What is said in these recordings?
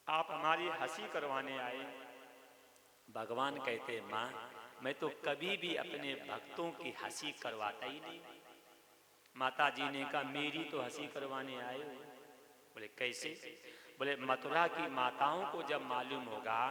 आप हमारी हंसी करवाने आए। भगवान कहते माँ मैं तो कभी भी अपने भक्तों की हंसी करवाता ही नहीं। माता जी ने कहा मेरी तो हंसी करवाने आए हो। बोले कैसे? बोले मथुरा की माताओं को जब मालूम होगा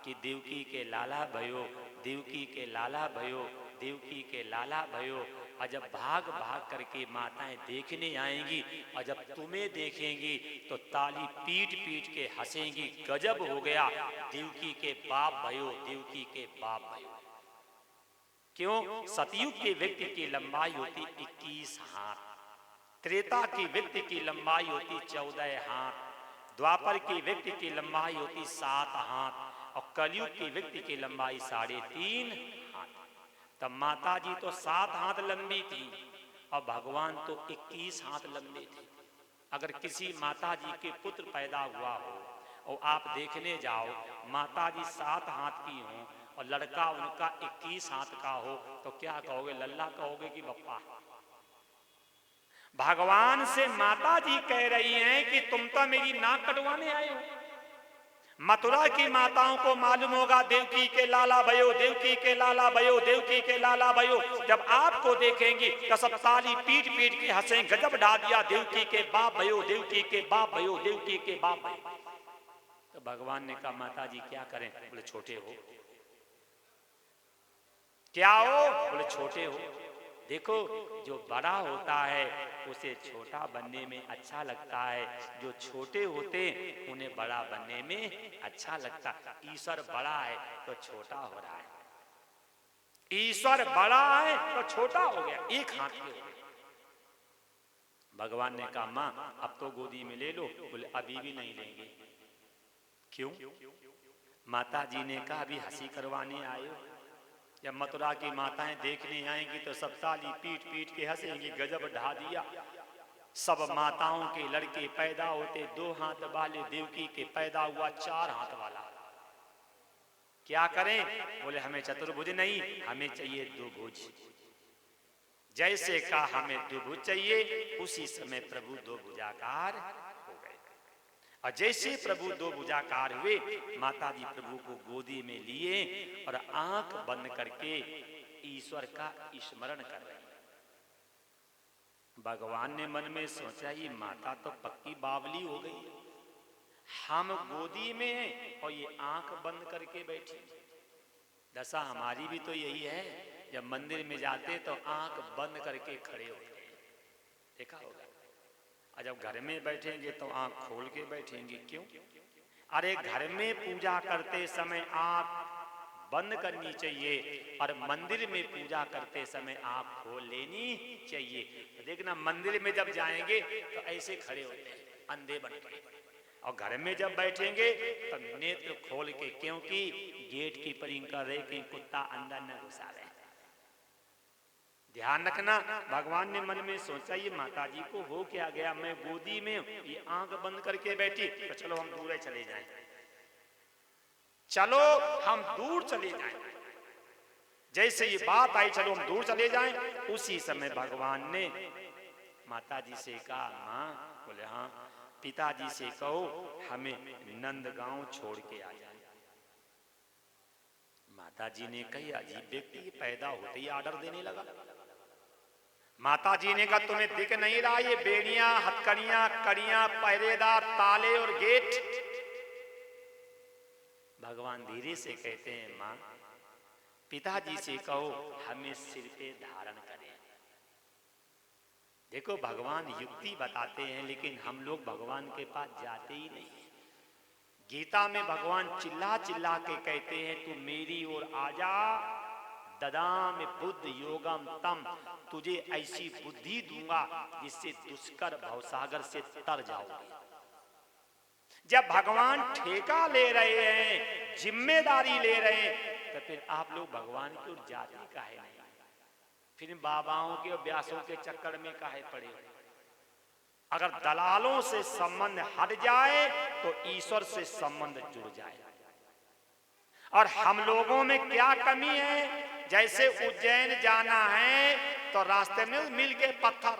कि देवकी के लाला भयो, देवकी के लाला भयो, देवकी के लाला भयो, और जब भाग भाग करके माताएं देखने आएंगी और जब तुम्हें देखेंगी तो ताली पीट पीट के हंसेंगी, गजब हो गया, देवकी के बाप भयो, देवकी के बाप भयो। क्यों? सतयुग के व्यक्ति की लंबाई होती 21 हाथ, त्रेता की व्यक्ति की लंबाई होती 14 हाथ, द्वापर की व्यक्ति की लंबाई होती 7 हाथ, और कलयुग की व्यक्ति की लंबाई 3.5 हाथ। तब माता जी तो 7 हाथ लंबी थी और भगवान तो 21 हाथ लंबे थे। अगर किसी माता जी के पुत्र पैदा हुआ हो और आप देखने जाओ माता जी 7 हाथ की हो और लड़का उनका 21 हाथ का हो तो क्या कहोगे? लल्ला कहोगे कि बप्पा? भगवान से माता जी कह रही हैं कि तुम तो मेरी नाक कटवाने आए हो। मथुरा की माताओं को मालूम होगा देवकी के लाला भयो, देवकी के लाला भयो, देवकी के लाला भयो, जब आपको देखेंगी तो सब ताली पीट पीट के हंसे, गजब ढा दिया, देवकी के बाप भयो, देवकी के बाप भयो, देवकी के बाप भयो। तो भगवान ने कहा माता जी क्या करें? बोले छोटे हो। क्या हो? बोले छोटे हो। देखो जो बड़ा होता है उसे छोटा बनने में अच्छा लगता है, जो छोटे होते उन्हें बड़ा बनने में अच्छा लगता। ईश्वर बड़ा है तो छोटा हो रहा है, ईश्वर बड़ा है तो छोटा हो गया, एक हाथ के हो गया। भगवान ने कहा मां अब तो गोदी में ले लो। बोले अभी भी नहीं लेंगे। क्यों? माता जी ने कहा अभी हंसी करवाने आए हो। जब मथुरा की माताएं देखने आएंगी तो सब ताली पीट पीट के हंसेंगी, गजब ढा दिया। सब माताओं के लड़के पैदा होते 2 हाथ वाले, देवकी के पैदा हुआ 4 हाथ वाला। क्या करें? बोले हमें चतुर्भुज नहीं, हमें चाहिए 2 भुज। जैसे कहा हमें 2 भुज चाहिए, उसी समय प्रभु 2 भुजाकार हो गए। और जैसे प्रभु 2 भुजाकार हुए माता जी प्रभु को गोदी में लिए और आंख बंद करके ईश्वर का स्मरण कर रहे हैं। भगवान ने मन में सोचा ये माता तो पक्की बावली हो गई, हम गोदी में और ये आंख बंद करके बैठी। दशा हमारी भी तो यही है, जब मंदिर में जाते तो आंख बंद करके खड़े होते हैं, देखा होगा। और जब घर में बैठेंगे तो आंख खोल के बैठेंगे। क्यों? अरे घर में पूजा करते समय आंख बंद करनी चाहिए और मंदिर में पूजा करते समय आंख खोल लेनी चाहिए। तो देखना मंदिर में जब जाएंगे तो ऐसे खड़े होते हैं अंधे बन के, और घर में जब बैठेंगे तो नेत्र खोल के, क्योंकि गेट की परिंग कर रहे कि कुत्ता अंदर न घुसा रहे। ध्यान रखना। भगवान ने मन में सोचा ये माता जी को हो क्या गया, मैं गोदी में ये आंख बंद करके बैठी, तो चलो हम दूर चले जाएं, चलो हम दूर चले जाएं। जैसे ये बात आई चलो हम दूर चले जाएं, उसी समय भगवान ने माता जी से कहा मां, बोले हाँ, पिताजी से कहो हमें नंदगांव छोड़ के आ जाए। माता जी ने कही अजीब व्यक्ति पैदा होते ही आर्डर देने लगा। माता जी ने कहा तुम्हें दिख नहीं रहा ये बेड़ियां, हथकड़ियां, कड़ियां, पहरेदार, ताले और गेट? भगवान धीरे से कहते हैं मां, पिताजी से कहो हमें सिर पे धारण करें। देखो भगवान युक्ति बताते हैं लेकिन हम लोग भगवान के पास जाते ही नहीं। गीता में भगवान चिल्ला चिल्ला के कहते हैं तू मेरी ओर आजा, ददामि बुद्धि योगम तम, तुझे ऐसी बुद्धि दूंगा जिससे दुष्कर भवसागर से तर जाओगे। जब भगवान ठेका ले रहे हैं, जिम्मेदारी ले रहे हैं, तो फिर आप लोग भगवान की ओर जाते काहे नहीं? फिर बाबाओं के और व्यासों के चक्कर में काहे पड़े? अगर दलालों से संबंध हट जाए तो ईश्वर से संबंध जुड़ जाए। और हम लोगों में क्या कमी है? जैसे उज्जैन जाना है तो रास्ते में मील के पत्थर,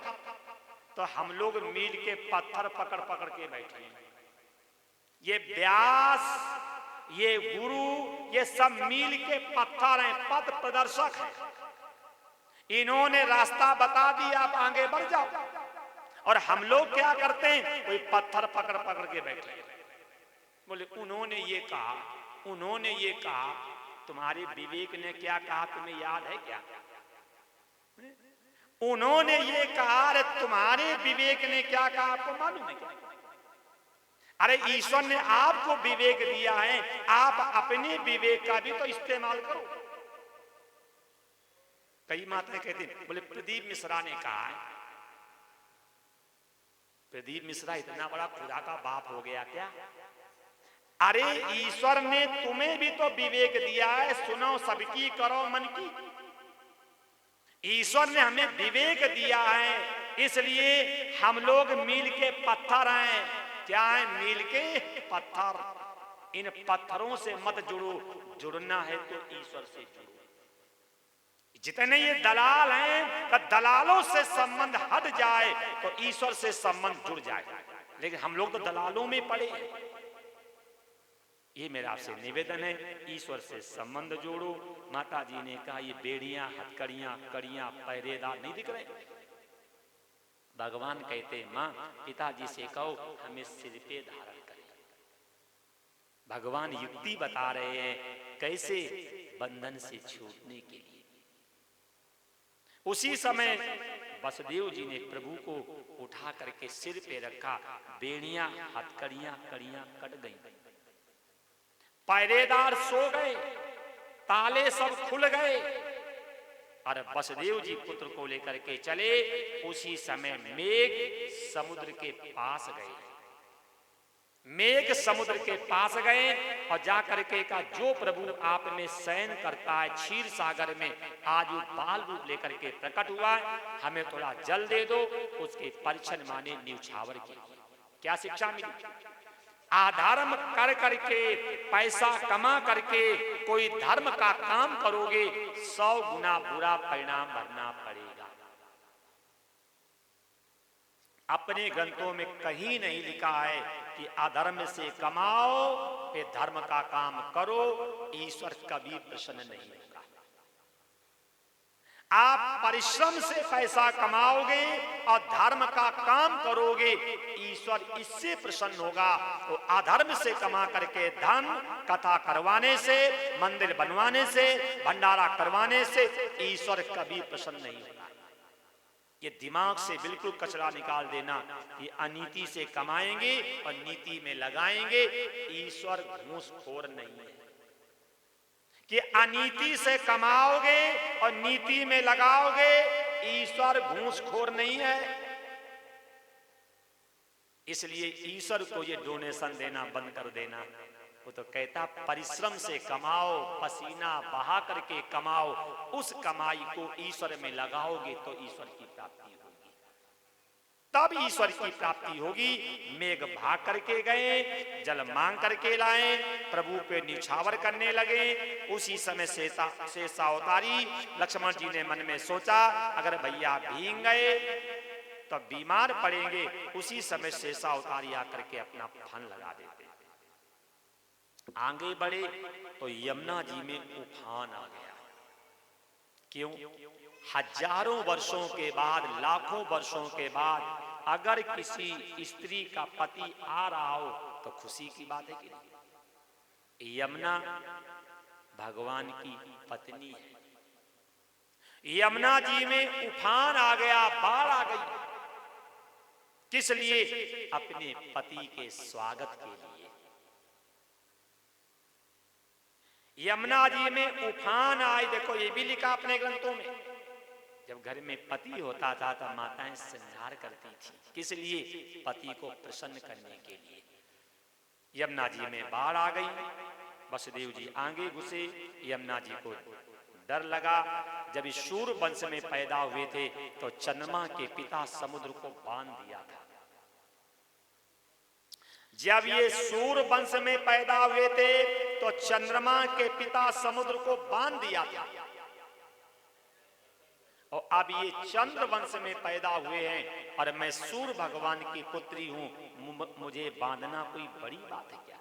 तो हम लोग मील के पत्थर पकड़ पकड़ के बैठे हैं। ये व्यास, ये गुरु, ये सब मील के पत्थर हैं, पथ प्रदर्शक हैं। इन्होंने रास्ता बता दिया, आप आगे बढ़ जाओ। और हम लोग क्या करते हैं, कोई पत्थर पकड़ पकड़ के बैठे, बोले उन्होंने ये कहा, उन्होंने ये कहा। तुम्हारे विवेक ने क्या कहा तुम्हें याद है क्या? उन्होंने ये कहा, अरे तुम्हारे विवेक ने क्या कहा आपको मालूम है क्या? अरे ईश्वर ने आपको विवेक दिया है, आप अपने विवेक का भी तो इस्तेमाल करो। कई माताएं कहती हैं, बोले प्रदीप मिश्रा ने कहा है। प्रदीप मिश्रा इतना बड़ा खुदा का बाप हो गया क्या? अरे ईश्वर ने तुम्हें भी तो विवेक दिया है, सुनो सबकी करो मन की। ईश्वर ने हमें विवेक दिया है, इसलिए हम लोग मील के पत्थर हैं। क्या है? मील के पत्थर। इन पत्थरों से मत जुड़ो, जुड़ना है तो ईश्वर से जुड़ो। जितने ये दलाल हैं, तो दलालों से संबंध हट जाए तो ईश्वर से संबंध जुड़ जाए। लेकिन हम लोग तो दलालों में पड़े हैं। ये मेरा आपसे निवेदन है, ईश्वर से संबंध जोड़ो। माता जी ने कहा ये बेड़ियां, हथकड़ियां, कड़ियां, पहरेदार नहीं दिख रहे। भगवान कहते मां पिताजी से कहो हमें सिर पे धारण करें। भगवान युक्ति बता रहे हैं कैसे बंधन से छूटने के लिए। उसी समय वसुदेव जी ने प्रभु को उठा करके सिर पे रखा। बेड़ियां, हथकड़ियां, कड़ियां कट गई, पहरेदार सो गए, ताले सब खुल गए। और वसुदेव जी पुत्र को लेकर के चले। उसी समय मेघ समुद्र के पास गए। मेघ समुद्र के पास गए और जाकर के कहा जो प्रभु आप में शयन करता है क्षीर सागर में, आज वो बाल रूप लेकर के प्रकट हुआ है, हमें थोड़ा जल दे दो। उसके परिछन माने न्यूछावर की। क्या शिक्षा मिली? अधर्म कर करके, पैसा कमा करके कोई धर्म का काम करोगे, 100 गुना बुरा परिणाम भरना पड़ेगा। अपने ग्रंथों में कहीं नहीं लिखा है कि अधर्म से कमाओ फिर धर्म का काम करो, ईश्वर कभी प्रसन्न नहीं होगा। आप परिश्रम से पैसा कमाओगे और धर्म का काम करोगे, ईश्वर इससे प्रसन्न होगा। तो अधर्म से कमा करके धन, कथा करवाने से, मंदिर बनवाने से, भंडारा करवाने से ईश्वर कभी प्रसन्न नहीं होगा। ये दिमाग से बिल्कुल कचरा निकाल देना कि अनीति से कमाएंगे और नीति में लगाएंगे। ईश्वर घूसखोर नहीं है कि अनीति से कमाओगे और नीति में लगाओगे। ईश्वर घूसखोर नहीं है। इसलिए ईश्वर को ये डोनेशन देना बंद कर देना। वो तो कहता परिश्रम से कमाओ, पसीना बहा करके कमाओ, उस कमाई को ईश्वर में लगाओगे तो ईश्वर की प्राप्ति होगी। तब ईश्वर की प्राप्ति होगी। मेघ भाग करके गए, जल मांग करके लाए, प्रभु पे न्यौछावर करने लगे। उसी समय शेषा अवतारी लक्ष्मण जी ने मन में सोचा अगर भैया भीग गए तो बीमार पड़ेंगे। उसी समय शेषा अवतारी आकर के अपना फन लगा देते। आगे बढ़े तो यमुना जी में उफान आ गया। क्यों? हजारों वर्षों के बाद, लाखों वर्षों के बाद अगर किसी स्त्री का पति आ रहा हो तो खुशी की बात है कि नहीं? यमुना भगवान की पत्नी है। यमुना जी में उफान आ गया, बाढ़ आ गई। किस लिए? अपने पति के स्वागत के लिए। यमुना जी में उफान आई। देखो ये भी लिखा अपने ग्रंथों में। जब घर में पति होता था तो माताएं श्रृंगार करती थी। किस लिए? पति को प्रसन्न करने के लिए। यमुना जी में बाढ़ आ गई। वसुदेव जी आगे घुसे। यमुना जी को डर लगा। जब इस शूर वंश में पैदा हुए थे तो चंद्रमा के पिता समुद्र को बांध दिया था। जब ये सूर वंश में पैदा हुए थे तो चंद्रमा के पिता समुद्र को बांध दिया था। और अब ये चंद्र वंश में पैदा हुए हैं और मैं सूर्य भगवान की पुत्री हूं, मुझे बांधना कोई बड़ी बात है क्या?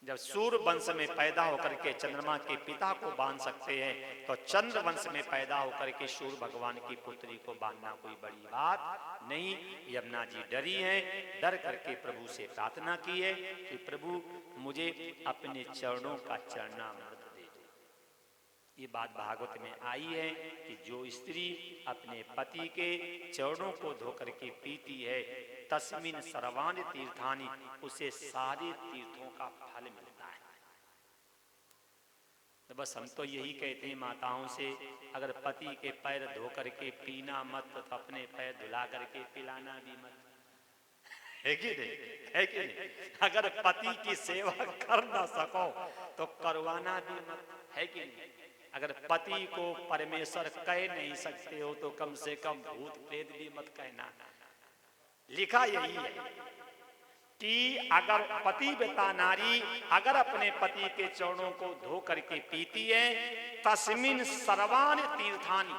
जब सूर्य वंश में पैदा होकर के चंद्रमा के पिता को बांध सकते हैं, तो चंद्र वंश में पैदा होकर के सूर्य भगवान की पुत्री को बांधना कोई बड़ी बात नहीं। यमुना जी डरी हैं, डर करके प्रभु से प्रार्थना की है कि प्रभु मुझे अपने चरणों का चरणामृत दे दो। ये बात भागवत में आई है कि जो स्त्री अपने पति के चरणों को धो करके पीती है, तस्मिन सर्वाणि तीर्थानि, उसे सारे तीर्थों का फल मिलता है। तो बस हम तो यही कहते हैं माताओं से, अगर पति के पैर धो करके पीना मत, तो अपने पैर धुला करके पिलाना भी मत, है कि नहीं? है कि नहीं? अगर पति की सेवा कर ना सको तो करवाना भी मत, है कि नहीं? अगर पति को परमेश्वर कह नहीं सकते हो तो कम से कम भूत प्रेत भी मत कहना। लिखा यही है कि अगर पतिव्रता नारी अगर अपने पति के चरणों को धो करके पीती है, तस्मिन सर्वाणि तीर्थानि,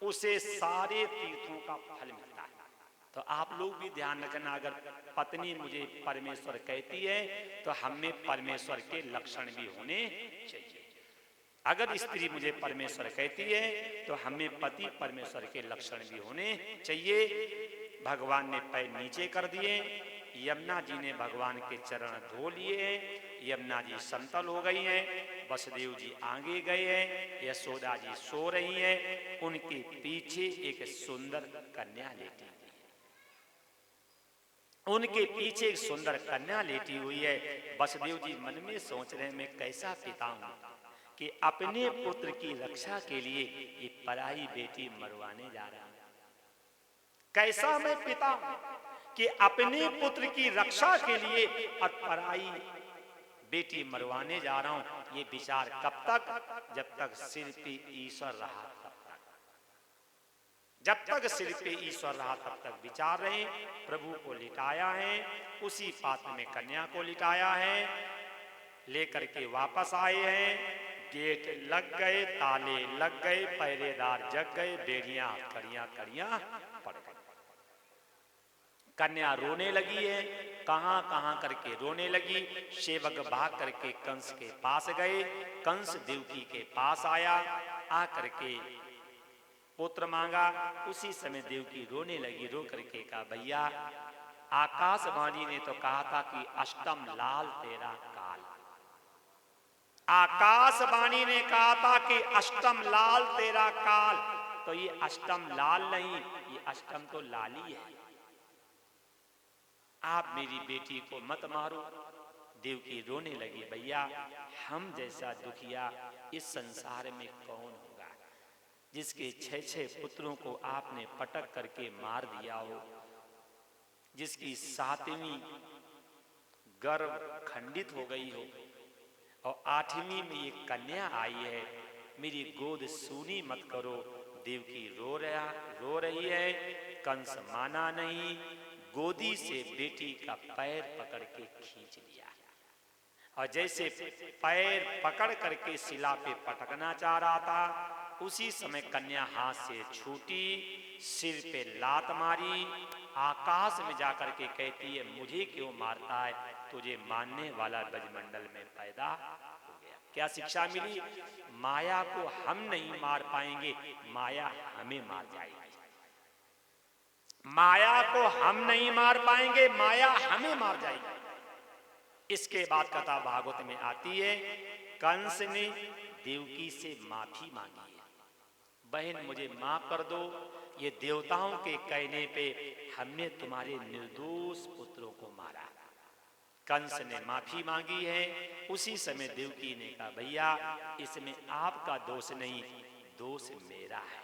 उसे सारे तीर्थों का फल मिलता है। तो आप लोग भी ध्यान रखना, अगर पत्नी मुझे परमेश्वर कहती है तो हमें परमेश्वर के लक्षण भी होने चाहिए। अगर स्त्री मुझे परमेश्वर कहती है तो हमें पति परमेश्वर के लक्षण भी होने चाहिए। भगवान ने पैर नीचे कर दिए, यमुना जी ने भगवान के चरण धो लिए, यमुना जी समतल हो गई हैं, वसुदेव जी आगे गए हैं, यशोदा जी सो रही हैं, उनके पीछे एक सुंदर कन्या लेटी हुई है। उनके पीछे एक सुंदर कन्या लेटी हुई है। वसुदेव जी मन में सोच रहे हैं, मैं कैसा पिता हूं कि अपने पुत्र की रक्षा के लिए ये पराई बेटी मरवाने जा रहा हूं। कैसा मैं पिता हूं कि अपने पुत्र की रक्षा के लिए और पराई बेटी मरवाने जा रहा हूं। ये विचार कब तक? जब तक सिर पे ईश्वर रहा तब तक। जब तक सिर पे ईश्वर रहा तब तक विचार रहे। प्रभु को लिटाया है, उसी पात्र में कन्या को लिटाया है, लेकर के वापस आए हैं। गेट लग गए, ताले लग गए, पहरेदार जग गए, बेड़ियां कड़ियां कड़ियां पड़ गई। कन्या रोने लगी है, कहां कहां करके रोने लगी। सेवक भाग करके कंस के पास गए, कंस देवकी के पास आया, आ करके पुत्र मांगा। उसी समय देवकी रोने लगी, रो करके कहा, भैया आकाशवाणी ने तो कहा था कि अष्टम लाल तेरा काल। आकाशवाणी ने कहा था कि अष्टम लाल तेरा काल, तो ये अष्टम लाल नहीं, ये अष्टम तो लाली है। आप मेरी बेटी को मत मारो। देवकी रोने लगी, भैया हम जैसा दुखिया इस संसार में कौन होगा, जिसके 6 पुत्रों को आपने पटक करके मार दिया हो, जिसकी 7वीं गर्भ खंडित हो गई हो, और 8वीं में ये कन्या आई है, मेरी गोद सूनी मत करो। देवकी रो रही है। कंस माना नहीं, गोदी से बेटी का पैर पकड़ के खींच लिया, और जैसे पैर पकड़ करके शिला पे पटकना चाह रहा था, उसी समय कन्या हाथ से छूटी, सिर पे लात मारी, आकाश में जाकर के कहती है, मुझे क्यों मारता है, तुझे मानने वाला ब्रजमंडल में पैदा हो गया। क्या शिक्षा मिली? माया को हम नहीं मार पाएंगे, माया हमें मार जाएगी। माया को हम नहीं मार पाएंगे, माया हमें मार जाएगी। इसके बाद कथा भागवत में आती है, कंस ने देवकी से माफी मांगी है, बहन मुझे माफ कर दो, ये देवताओं के कहने पे हमने तुम्हारे निर्दोष पुत्रों को मारा। कंस ने माफी मांगी है। उसी समय देवकी ने कहा, भैया इसमें आपका दोष नहीं, दोष मेरा है।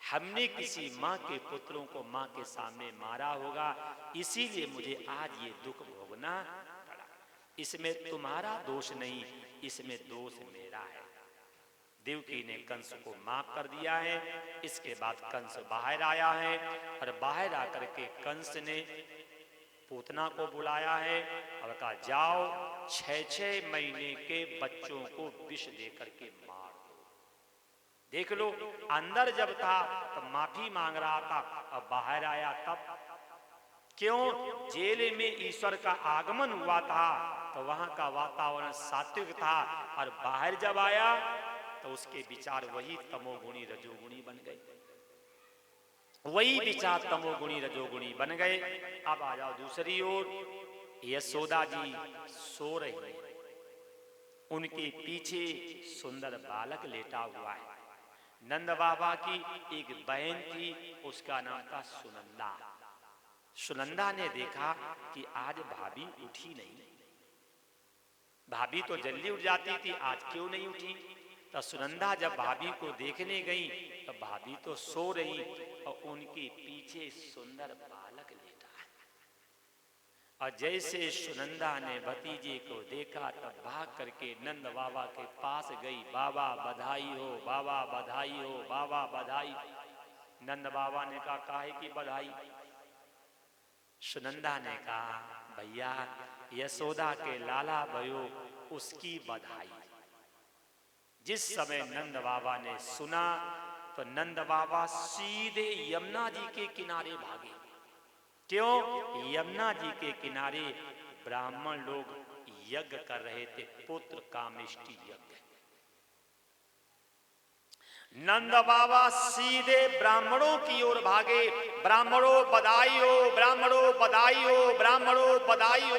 हमने किसी माँ के पुत्रों को माँ के सामने मारा होगा, इसीलिए मुझे आज ये दुख भोगना पड़ा। इसमें तुम्हारा दोष नहीं, इसमें दोष मेरा है। देवकी ने कंस को माफ कर दिया है। इसके बाद कंस बाहर आया है, और बाहर आकर के कंस ने पूतना को बुलाया है और कहा, जाओ 6 महीने के बच्चों को विष दे करके मार दो। देख लो, अंदर जब था तो माफी मांग रहा था, और बाहर आया तब क्यों? जेल में ईश्वर का आगमन हुआ था तो वहां का वातावरण सात्विक था, और बाहर जब आया तो उसके विचार वही तमोगुणी रजोगुणी बन गए, वही विचार तमोगुणी रजोगुणी बन गए। अब आ जाओ दूसरी ओर, यशोदा जी सो रही है, उनके पीछे सुंदर बालक लेटा हुआ है। नंद बाबा की एक बहन थी, उसका नाम था सुनंदा। सुनंदा ने देखा कि आज भाभी उठी नहीं, भाभी तो जल्दी उठ जाती थी, आज क्यों नहीं उठी? तो सुनंदा जब भाभी को देखने गई तो भाभी तो सो रही और उनके पीछे सुंदर बालक लेटा है। और जैसे सुनंदा ने भतीजे को देखा तब भाग करके नंद बाबा के पास गई, बाबा बधाई हो, बाबा बधाई हो, बाबा बधाई। नंद बाबा ने कहा, काहे की बधाई? सुनंदा ने कहा, भैया यशोदा के लाला भयो उसकी बधाई। जिस समय नंद बाबा ने सुना तो नंद बाबा सीधे यमुना जी के किनारे भागे। क्यों? यमुना जी के किनारे ब्राह्मण लोग यज्ञ कर रहे थे, पुत्र कामेष्टि यज्ञ। नंद बाबा सीधे ब्राह्मणों की ओर भागे, ब्राह्मणों बधाई हो, ब्राह्मणों बधाई हो, ब्राह्मणों बधाई हो।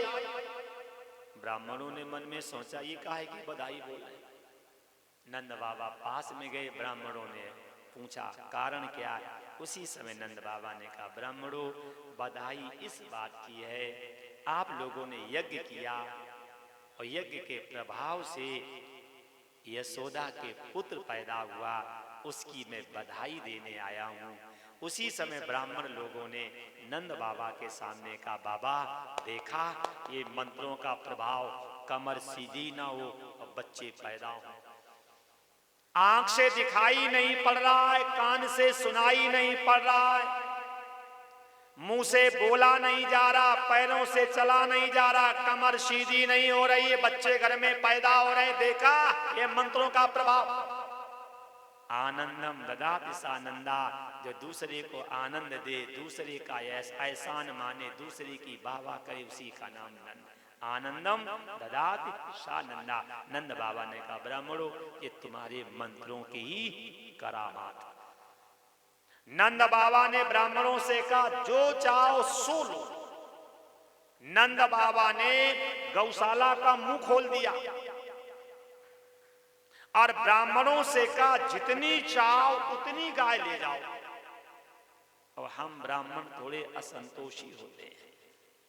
ब्राह्मणों ने मन में सोचा, ये काहे की बधाई बोल रहे? नंद बाबा पास में गए, ब्राह्मणों ने पूछा कारण क्या है? उसी समय नंद बाबा ने कहा, ब्राह्मणों बधाई इस बात की है, आप लोगों ने यज्ञ किया और यज्ञ के प्रभाव से यशोदा के पुत्र पैदा हुआ, उसकी मैं बधाई देने आया हूँ। उसी समय ब्राह्मण लोगों ने नंद बाबा के सामने कहा, बाबा देखा ये मंत्रों का प्रभाव, कमर सीधी ना हो और बच्चे पैदा हो, आंख से दिखाई नहीं पड़ रहा है, कान से सुनाई नहीं पड़ रहा है, मुंह से बोला नहीं जा रहा, पैरों से चला नहीं जा रहा, कमर सीधी नहीं हो रही है, बच्चे घर में पैदा हो रहे, देखा ये मंत्रों का प्रभाव। आनंदम ददाति सानंदा, जो दूसरे को आनंद दे, दूसरे का एहसान माने, दूसरे की वाह करे, उसी का नाम नंद। आनंदम ददाति सानंदा। नंद बाबा ने कहा, ब्राह्मणों ये तुम्हारे मंत्रों की ही करामात। नंद बाबा ने ब्राह्मणों से कहा, जो चाहो सो लो। नंद बाबा ने गौशाला का मुंह खोल दिया और ब्राह्मणों से कहा, जितनी चाहो उतनी गाय ले जाओ। और हम ब्राह्मण थोड़े असंतोषी होते हैं,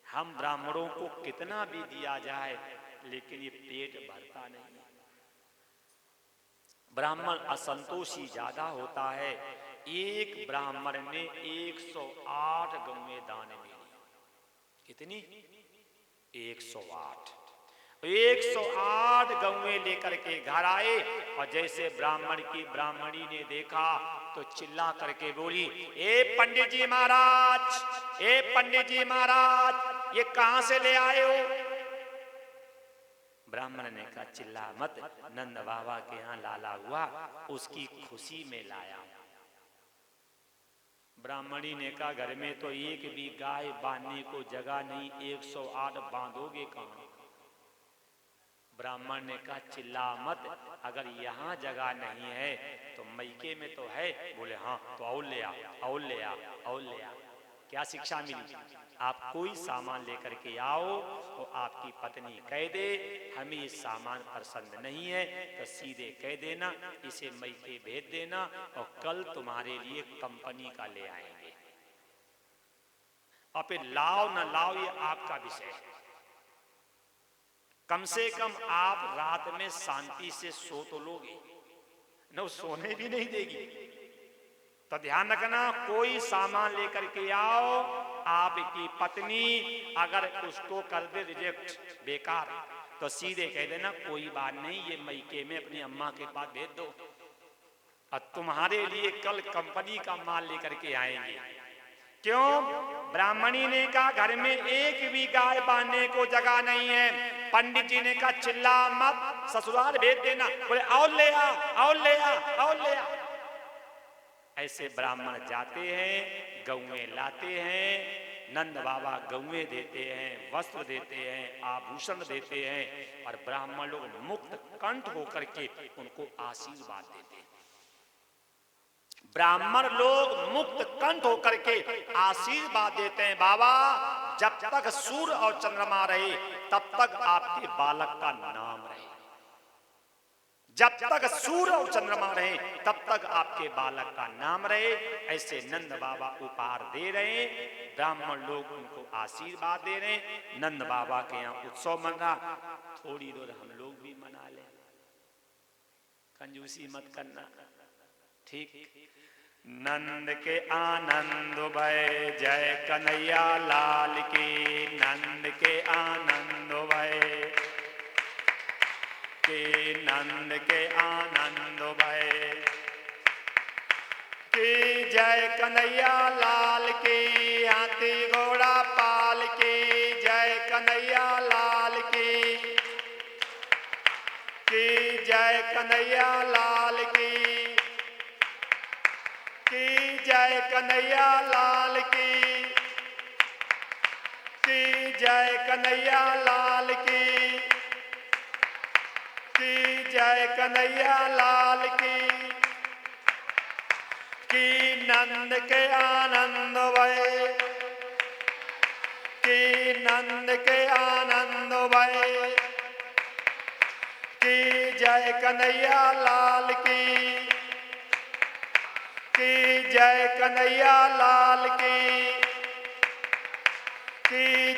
हम ब्राह्मणों को कितना भी दिया जाए लेकिन ये पेट भरता नहीं। ब्राह्मण असंतोषी ज्यादा होता है। एक ब्राह्मण ने 108 गौएं दान में दी। कितनी? 108। 108 गौएं लेकर के घर आए और जैसे ब्राह्मण की ब्राह्मणी ने देखा तो चिल्ला करके बोली, ए पंडित जी महाराज, ए पंडित जी महाराज, ये कहां से ले आए हो? ब्राह्मण ने कहा, चिल्ला मत, नंद बाबा के यहाँ लाला हुआ, उसकी खुशी में लाया। ब्राह्मणी ने कहा, घर में तो एक भी गाय बांधने को जगह नहीं, 108 बांधोगे कहां? ब्राह्मण ने कहा, चिल्ला मत, अगर यहाँ जगह नहीं है तो मैके में तो है। बोले हाँ, तो और ले आ, और ले आ, और ले आ। क्या शिक्षा मिली? आप कोई सामान लेकर के आओ तो आपकी पत्नी कह दे हमें ये सामान पसंद नहीं है तो सीधे कह देना, इसे मैके भेज देना और कल तुम्हारे लिए कंपनी का ले आएंगे। और फिर लाओ न लाओ ये आपका विषय है। कम से कम आप रात में शांति से सो तो लोगे न, सोने भी नहीं देगी। तो ध्यान रखना, कोई सामान लेकर के आओ, आपकी पत्नी अगर उसको कर दे रिजेक्ट, बेकार, तो सीधे कह देना कोई बात नहीं, ये मैके में अपनी अम्मा के पास भेज दो और तुम्हारे लिए कल कंपनी का माल लेकर के आएंगे। क्यों? ब्राह्मणी ने कहा, घर में एक भी गाय बांधने को जगह नहीं है। पंडित जी ने कहा, चिल्ला मत, ससुराल भेज देना। बोले और ले आ, और ले आ, और ले आ। ऐसे ब्राह्मण जाते हैं, गौएं लाते हैं, नंद बाबा गौएं देते हैं, वस्त्र देते हैं, आभूषण देते हैं और ब्राह्मण लोग मुक्त कंठ होकर के उनको आशीर्वाद देते हैं। ब्राह्मण लोग मुक्त कंठ होकर के आशीर्वाद देते हैं, बाबा जब तक सूर्य और चंद्रमा रहे तब तक आपके बालक का नाम रहे, जब तक सूर्य और चंद्रमा रहे तब तक आपके बालक का नाम रहे। ऐसे नंद बाबा उपहार दे रहे हैं, ब्राह्मण लोग उनको आशीर्वाद दे रहे हैं। नंद बाबा के यहाँ उत्सव मना, थोड़ी देर हम लोग भी मना लें, कंजूसी मत करना, ठीक। नंद के आनंद भय जय कन्हैया लाल की, नंद के आनंद भय के, नंद के आनंद भय की जय कन्हैया लाल की, हाथी घोड़ा पाल की जय कन्हैया लाल की जय कन्हैया लाल की जय कन्हैया लाल की जय कन्हैया लाल की जय कन्हैया लाल की नंद के आनंद भय की, नंद के आनंद भय की जय कन्हैया लाल की जय कन्हैया लाल की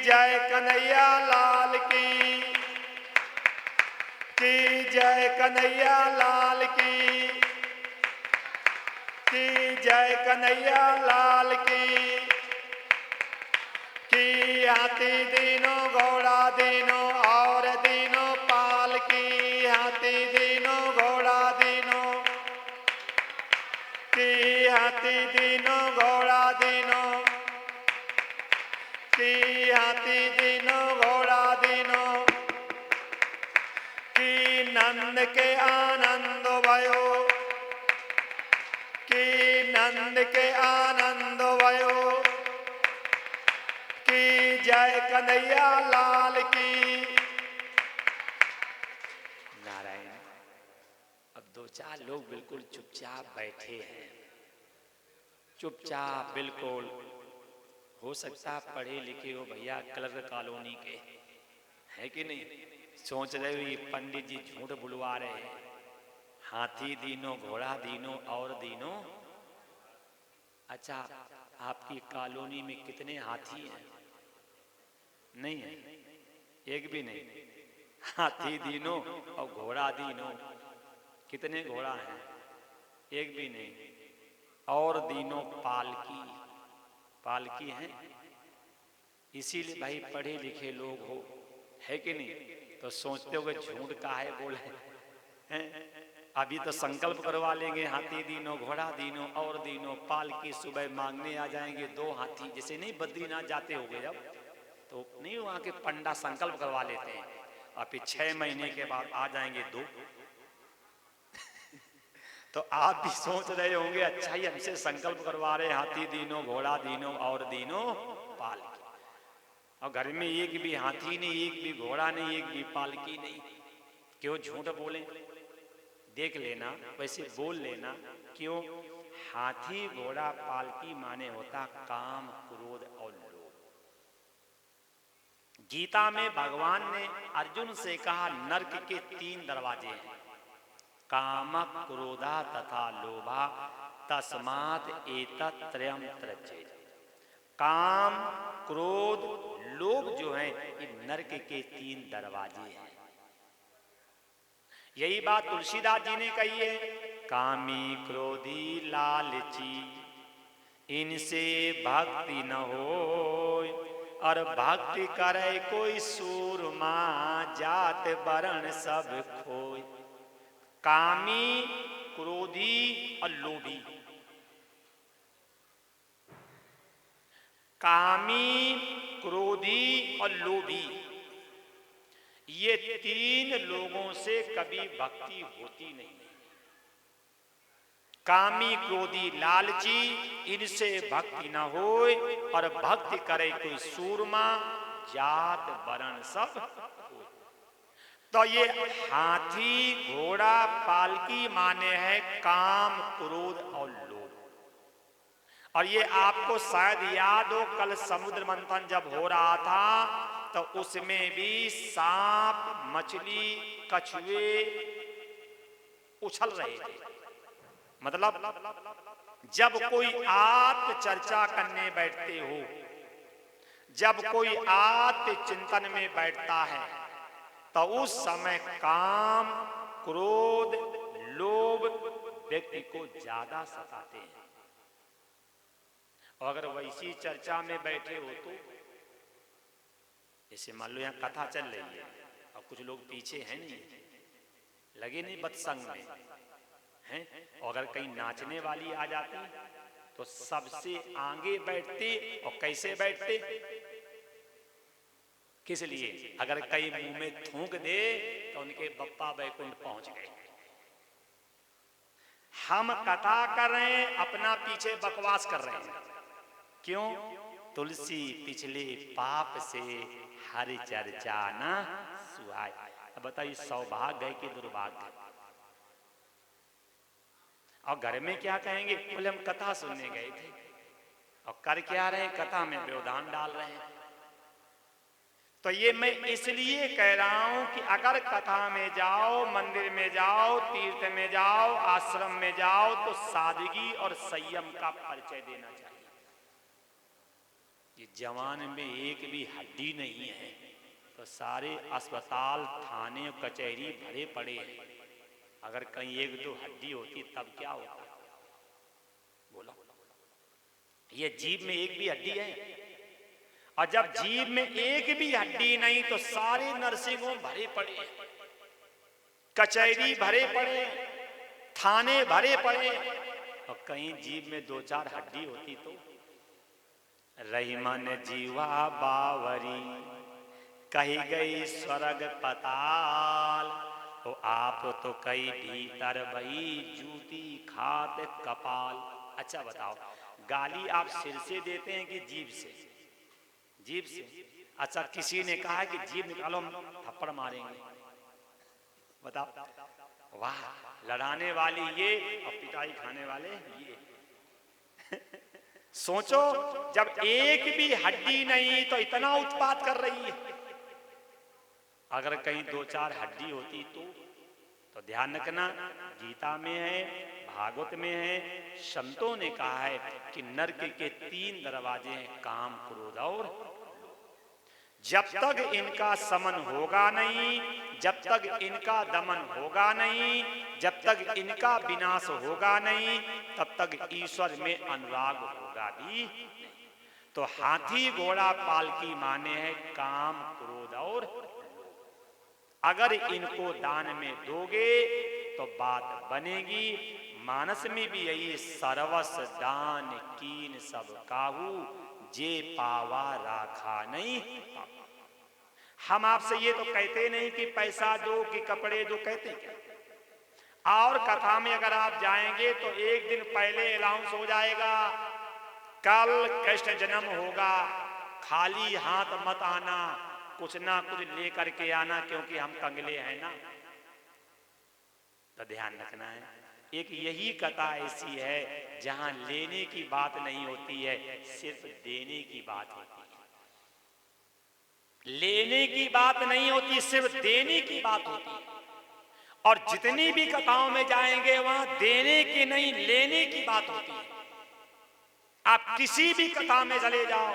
जय कन्हैया लाल की जय कन्हैया लाल की जय कन्हैया लाल की हाथी दीनों घोड़ा दीनों और दीनों पाल की, हाथी दीनों घोड़ा दीनों हाथी दीनों घोड़ा दीनों हाथी दीनों घोड़ा दीनों नंद के आनंद भयो नंद के आनंद भयो जय कन्हैया लाल की। नारायण। अब दो चार लोग बिल्कुल चुपचाप बैठे हैं, चुपचाप बिल्कुल। हो सकता पढ़े लिखे हो भैया, क्लर्क कॉलोनी के है कि नहीं, सोच रहे हो ये पंडित जी झूठ बुलवा रहे हैं, हाथी दीनों घोड़ा दीनों और दीनों। अच्छा, आपकी कॉलोनी में कितने हाथी हैं? नहीं है, एक भी नहीं। हाथी दीनों और घोड़ा दीनों, कितने घोड़ा हैं? एक भी नहीं। और दीनों पालकी, पालकी हैं। इसीलिए भाई पढ़े लिखे लोग हो, है कि नहीं, तो सोचते हो कि झूठ काहे बोले हैं। अभी तो संकल्प करवा लेंगे, हाथी दीनों घोड़ा दीनों और दीनों पालकी, सुबह मांगने आ जाएंगे 2 हाथी। जैसे नहीं बद्रीनाथ जाते हो गए जब, तो नहीं वहां के पंडा संकल्प करवा लेते हैं और फिर 6 महीने के बाद आ जाएंगे 2। तो आप भी सोच रहे होंगे अच्छा ही हमसे संकल्प करवा रहे, हाथी दीनों घोड़ा दीनों और दीनों पालकी, और घर में एक भी हाथी नहीं, एक भी घोड़ा नहीं, एक भी पालकी नहीं। क्यों झूठ बोले? देख लेना, वैसे बोल लेना। क्यों? हाथी घोड़ा पालकी माने होता काम क्रोध और लोभ। गीता में भगवान ने अर्जुन से कहा नरक के 3 दरवाजे हैं, काम क्रोधा तथा लोभा, तस्मात् एतत् त्रयम् त्यजेत्। काम क्रोध लोभ जो है ये नरक के 3 दरवाजे हैं। यही बात तुलसीदास जी ने कही है, कामी क्रोधी लालची इनसे भक्ति न होय, और भक्ति करे कोई सूरमा जात वरण सब खोय। कामी क्रोधी और लोभी, कामी क्रोधी और लोभी, ये 3 लोगों से कभी भक्ति होती नहीं। कामी क्रोधी लालची इनसे भक्ति न होए, और भक्ति करे कोई सूरमा, जात वरण सब होए। तो ये हाथी घोड़ा पालकी माने है काम क्रोध और लोभ। और ये आपको शायद याद हो, कल समुद्र मंथन जब हो रहा था तो उसमें भी सांप, मछली, कछुए उछल रहे थे। मतलब जब कोई आत्म चर्चा करने बैठते हो, जब कोई आत्म चिंतन में बैठता है, तो उस समय काम, क्रोध, लोभ व्यक्ति को ज्यादा सताते हैं। और अगर वैसी चर्चा में बैठे हो तो जैसे मान लो यहाँ कथा चल रही है और कुछ लोग पीछे हैं, नहीं लगे नहीं बत्संग में हैं, और अगर कहीं नाचने वाली आ जाती तो सबसे आगे बैठते। और कैसे बैठते, किस लिए? अगर कहीं मुंह में थूक दे तो उनके बप्पा बैकुंठ पहुंच गए। हम कथा कर रहे हैं, अपना पीछे बकवास कर रहे हैं। क्यों? तुलसी पिछले पाप से हरि चर्चा ना सुहाय। अब बताइए सौभाग्य है कि दुर्भाग्य? और घर में क्या कहेंगे? बोले हम कथा सुनने गए थे। और कर क्या रहे हैं? कथा में व्यवधान डाल रहे हैं। तो ये मैं इसलिए कह रहा हूं कि अगर कथा में जाओ, मंदिर में जाओ, तीर्थ में जाओ, आश्रम में जाओ, तो सादगी और संयम का परिचय देना चाहिए। ये जवान में एक भी हड्डी नहीं है तो सारे अस्पताल, थाने, कचहरी भरे पड़े हैं। अगर कहीं एक दो हड्डी होती तब क्या होता? बोलो। ये जीभ में एक भी हड्डी है, और जब जीभ में एक भी हड्डी नहीं तो सारे नर्सिंग होम भरे पड़े हैं, कचहरी भरे पड़े, थाने भरे पड़े। और कहीं जीभ में दो चार हड्डी होती तो रहीमन जीवा बावरी, कही गई स्वर्ग पताल। तो आप तो कई भीतर वही जूती खात कपाल। अच्छा बताओ, गाली आप सिर से देते हैं कि जीभ से? जीभ से। अच्छा, किसी ने कहा कि जीभ निकालो हम थप्पड़ मारेंगे, बताओ। वाह, लड़ाने वाली ये और पिटाई खाने वाले ये। सोचो, जब एक भी हड्डी नहीं तो इतना उत्पात कर रही है। अगर कहीं दो चार हड्डी होती तो ध्यान रखना, गीता में है, भागवत में है, संतों ने कहा है कि नरक के 3 दरवाजे हैं, काम, क्रोध और जब तक इनका समन होगा नहीं, जब तक इनका दमन होगा नहीं, जब तक इनका विनाश होगा नहीं, तब तक ईश्वर में अनुराग होगा भी नहीं। तो हाथी घोड़ा पालकी माने है काम, क्रोध और अगर इनको दान में दोगे तो बात बनेगी। मानस में भी यही, सर्वस दान कीन सब काहू, जे पावा राखा नहीं। हम आपसे ये तो कहते नहीं कि पैसा दो कि कपड़े दो, कहते क्या? और कथा में अगर आप जाएंगे तो एक दिन पहले अनाउंस हो जाएगा, कल कृष्ण जन्म होगा, खाली हाथ मत आना, कुछ ना कुछ लेकर के आना, क्योंकि हम कंगले हैं ना। तो ध्यान रखना है, एक यही कथा ऐसी है जहां लेने की बात नहीं होती है, सिर्फ देने की बात होती है। लेने की बात नहीं होती, सिर्फ देने की बात होती है। और जितनी भी कथाओं में जाएंगे वहां देने की नहीं, लेने की बात होती है। आप किसी भी कथा में चले जाओ,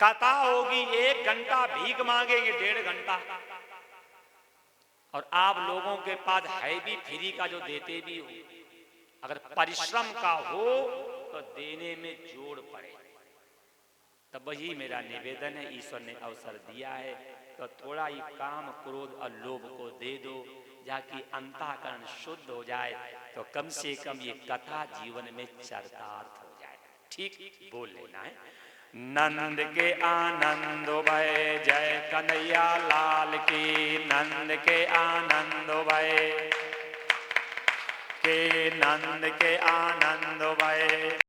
कथा होगी 1 घंटा, भीख मांगेंगे 1.5 घंटा। और आप लोगों के पास है भी फ्री का, जो देते भी हो। अगर परिश्रम का हो तो देने में जोड़ पड़े। तब वही मेरा निवेदन है, ईश्वर ने अवसर दिया है तो थोड़ा ही काम, क्रोध और लोभ को दे दो, जाकि अंतःकरण शुद्ध हो जाए, तो कम से कम ये कथा जीवन में चरितार्थ हो जाए। ठीक बोल लेना है। नंद के आनंद भय, जय कन्हैया लाल की। नंद के आनंद भय, के नंद के आनंद भय।